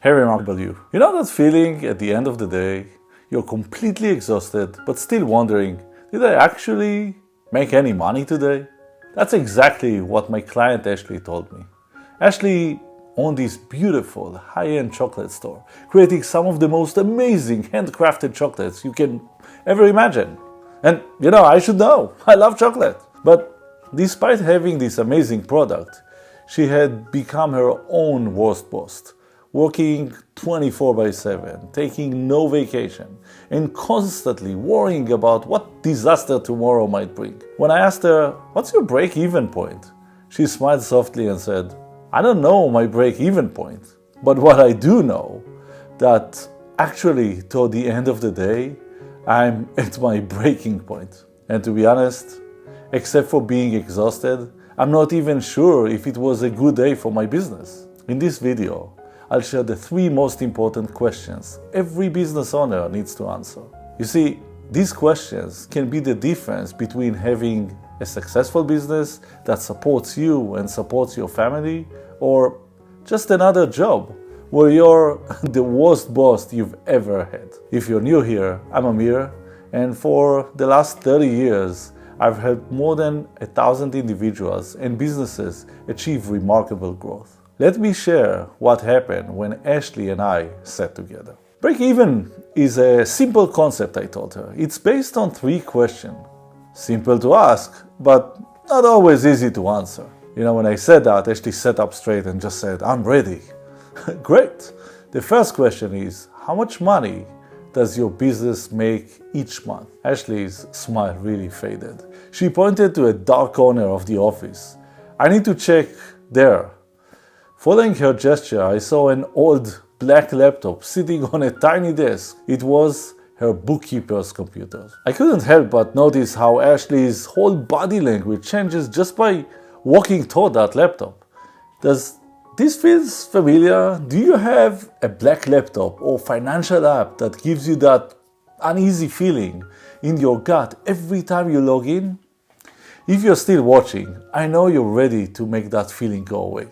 Hey, remarkable you. You know that feeling at the end of the day? You're completely exhausted, but still wondering, did I actually make any money today? That's exactly what my client Ashley told me. Ashley owned this beautiful high-end chocolate store, creating some of the most amazing handcrafted chocolates you can ever imagine. And I should know, I love chocolate. But despite having this amazing product, she had become her own worst boss, working 24/7, taking no vacation, and constantly worrying about what disaster tomorrow might bring. When I asked her, "What's your break-even point?" she smiled softly and said, "I don't know my break-even point, but what I do know, that actually toward the end of the day, I'm at my breaking point. And to be honest, except for being exhausted, I'm not even sure if it was a good day for my business." In this video, I'll share the 3 most important questions every business owner needs to answer. You see, these questions can be the difference between having a successful business that supports you and supports your family, or just another job where you're the worst boss you've ever had. If you're new here, I'm Amir, and for the last 30 years, I've helped more than 1,000 individuals and businesses achieve remarkable growth. Let me share what happened when Ashley and I sat together. Break-even is a simple concept, I told her. It's based on 3 questions. Simple to ask, but not always easy to answer. When I said that, Ashley sat up straight and just said, "I'm ready." Great. The first question is, how much money does your business make each month? Ashley's smile really faded. She pointed to a dark corner of the office. "I need to check there." Following her gesture, I saw an old black laptop sitting on a tiny desk. It was her bookkeeper's computer. I couldn't help but notice how Ashley's whole body language changes just by walking toward that laptop. Does this feel familiar? Do you have a black laptop or financial app that gives you that uneasy feeling in your gut every time you log in? If you're still watching, I know you're ready to make that feeling go away.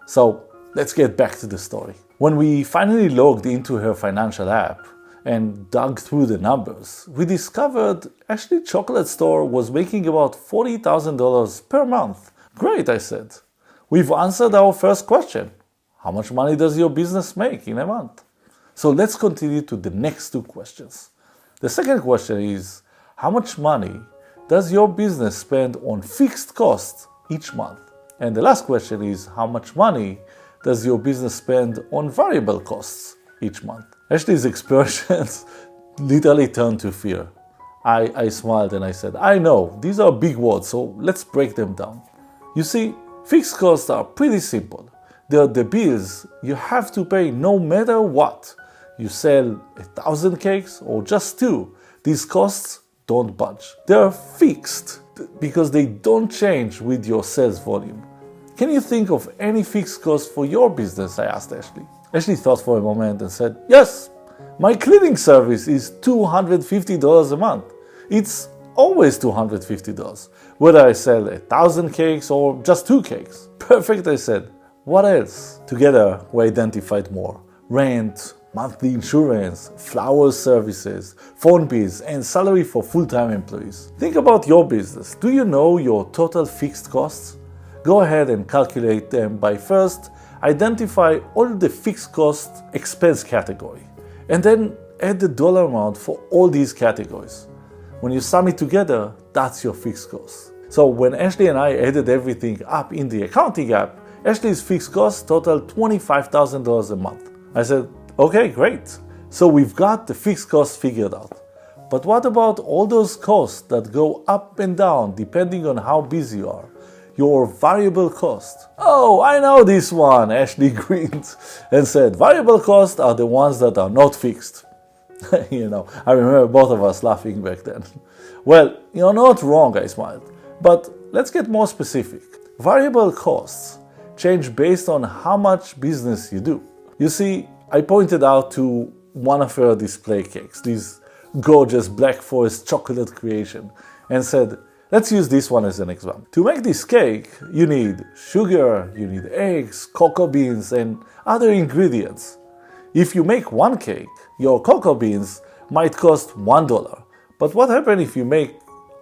So let's get back to the story. When we finally logged into her financial app and dug through the numbers, we discovered Ashley's chocolate store was making about $40,000 per month. Great, I said. We've answered our first question. How much money does your business make in a month? So let's continue to the next 2 questions. The second question is, how much money does your business spend on fixed costs each month? And the last question is, how much money does your business spend on variable costs each month? Ashley's expressions literally turned to fear. I smiled and I said, "I know, these are big words, so let's break them down." You see, fixed costs are pretty simple. They're the bills you have to pay no matter what. You sell 1,000 cakes or just 2. These costs don't budge. They're fixed because they don't change with your sales volume. Can you think of any fixed cost for your business? I asked Ashley. Ashley thought for a moment and said, "Yes, my cleaning service is $250 a month. It's always $250, whether I sell 1,000 cakes or just 2 cakes." "Perfect," I said. "What else?" Together, we identified more. Rent, monthly insurance, flower services, phone bills, and salary for full-time employees. Think about your business. Do you know your total fixed costs? Go ahead and calculate them by first identify all the fixed cost expense category, and then add the dollar amount for all these categories. When you sum it together, that's your fixed cost. So when Ashley and I added everything up in the accounting app, Ashley's fixed cost totaled $25,000 a month. I said, "Okay, great. So we've got the fixed cost figured out. But what about all those costs that go up and down depending on how busy you are? Your variable cost." "Oh, I know this one," Ashley grinned and said, "Variable costs are the ones that are not fixed." I remember both of us laughing back then. "Well, you're not wrong," I smiled. "But let's get more specific. Variable costs change based on how much business you do." You see, I pointed out to one of her display cakes, this gorgeous Black Forest chocolate creation, and said, let's use this one as an example. To make this cake, you need sugar, you need eggs, cocoa beans, and other ingredients. If you make one cake, your cocoa beans might cost $1. But what happens if you make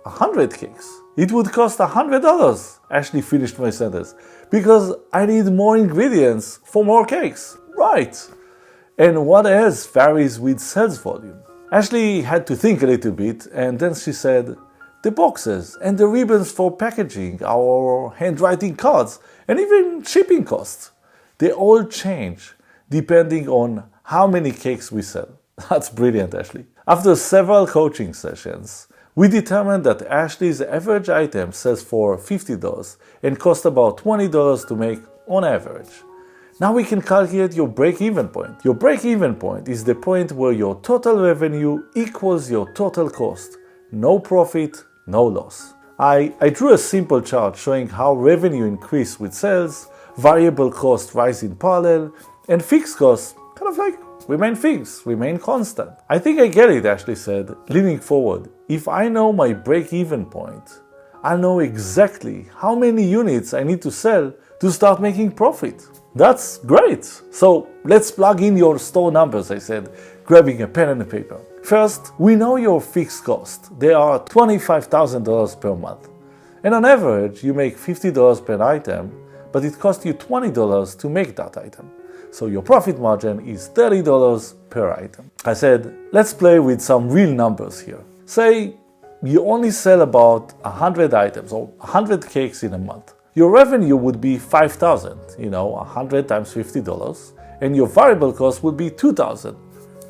100 cakes? It would cost $100. Ashley finished my sentence. Because I need more ingredients for more cakes. Right. And what else varies with sales volume? Ashley had to think a little bit, and then she said, the boxes and the ribbons for packaging, our handwriting cards, and even shipping costs. They all change depending on how many cakes we sell. That's brilliant, Ashley. After several coaching sessions, we determined that Ashley's average item sells for $50 and costs about $20 to make on average. Now we can calculate your break-even point. Your break-even point is the point where your total revenue equals your total cost. No profit, no loss. I drew a simple chart showing how revenue increased with sales, variable costs rise in parallel, and fixed costs kind of like remain fixed, remain constant. I think I get it, Ashley said, leaning forward. If I know my break-even point, I'll know exactly how many units I need to sell to start making profit. That's great. So let's plug in your store numbers, I said, grabbing a pen and a paper. First, we know your fixed cost. They are $25,000 per month. And on average, you make $50 per item, but it costs you $20 to make that item. So your profit margin is $30 per item. I said, let's play with some real numbers here. Say you only sell about 100 items or 100 cakes in a month. Your revenue would be $5,000, 100 times $50, and your variable cost would be $2,000,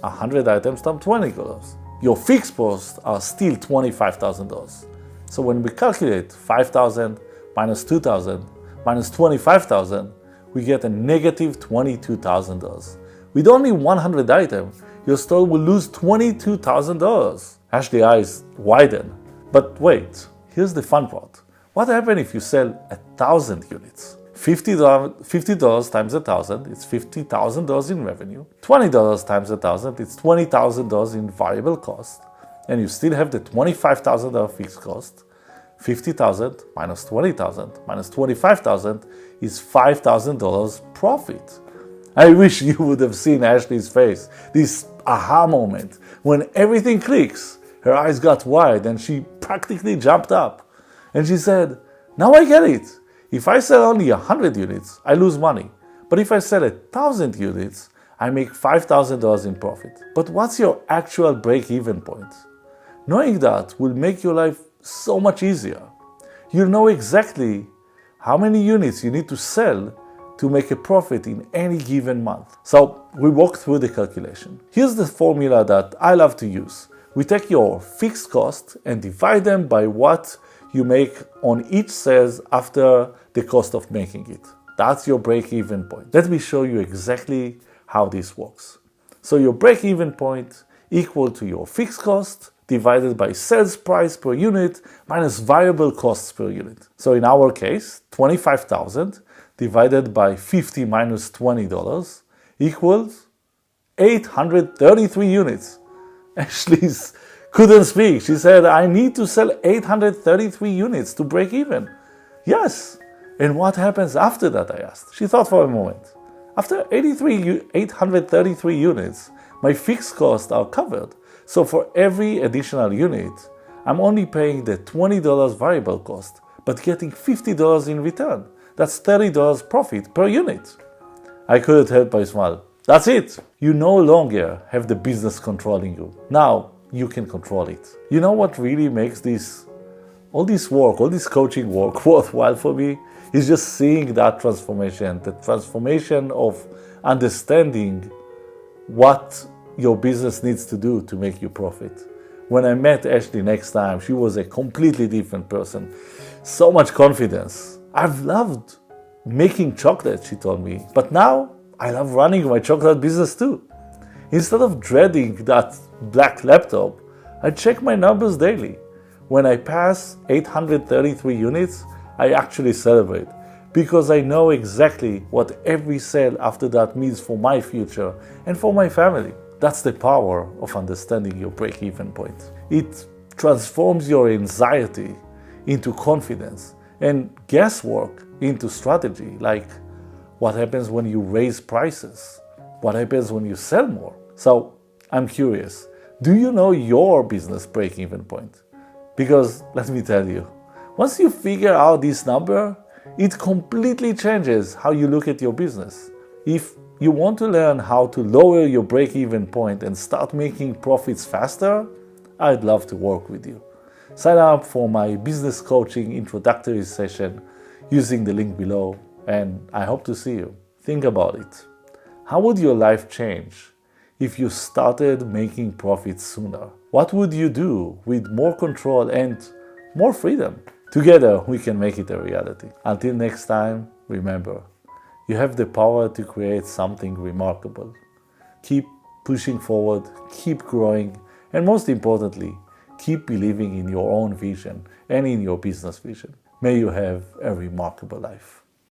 100 items times $20. Your fixed costs are still $25,000. So when we calculate 5,000 minus 2,000 minus 25,000, we get a negative $22,000. With only 100 items, your store will lose $22,000. Ashley's eyes widen. But wait, here's the fun part. What happens if you sell 1,000 units? $50 times 1,000, it's $50,000 in revenue. $20 times 1,000, it's $20,000 in variable cost. And you still have the $25,000 fixed cost. 50,000 minus 20,000 minus 25,000 is $5,000 profit. I wish you would have seen Ashley's face, this aha moment, when everything clicks. Her eyes got wide and she practically jumped up. And she said, now I get it. If I sell only 100 units, I lose money. But if I sell 1,000 units, I make $5,000 in profit. But what's your actual break-even point? Knowing that will make your life so much easier. You'll know exactly how many units you need to sell to make a profit in any given month. So we walk through the calculation. Here's the formula that I love to use. We take your fixed cost and divide them by what you make on each sales after the cost of making it. That's your break-even point. Let me show you exactly how this works. So your break-even point equal to your fixed cost divided by sales price per unit minus variable costs per unit. So in our case, 25,000 divided by 50 minus $20 equals 833 units. Ashley couldn't speak. She said, I need to sell 833 units to break even. Yes. And what happens after that, I asked. She thought for a moment. After 833 units, my fixed costs are covered. So for every additional unit, I'm only paying the $20 variable cost, but getting $50 in return. That's $30 profit per unit. I couldn't help but smile. That's it. You no longer have the business controlling you. Now you can control it. You know what really makes all this coaching work worthwhile for me? Is just seeing that transformation, the transformation of understanding what your business needs to do to make you profit. When I met Ashley next time, she was a completely different person. So much confidence. I've loved making chocolate, she told me, but now I love running my chocolate business too. Instead of dreading that black laptop, I check my numbers daily. When I pass 833 units, I actually celebrate because I know exactly what every sale after that means for my future and for my family. That's the power of understanding your break-even point. It transforms your anxiety into confidence and guesswork into strategy, like what happens when you raise prices. What happens when you sell more? So I'm curious, do you know your business break-even point? Because let me tell you, once you figure out this number, it completely changes how you look at your business. If you want to learn how to lower your break-even point and start making profits faster, I'd love to work with you. Sign up for my business coaching introductory session using the link below, and I hope to see you. Think about it. How would your life change if you started making profits sooner? What would you do with more control and more freedom? Together, we can make it a reality. Until next time, remember, you have the power to create something remarkable. Keep pushing forward, keep growing, and most importantly, keep believing in your own vision and in your business vision. May you have a remarkable life.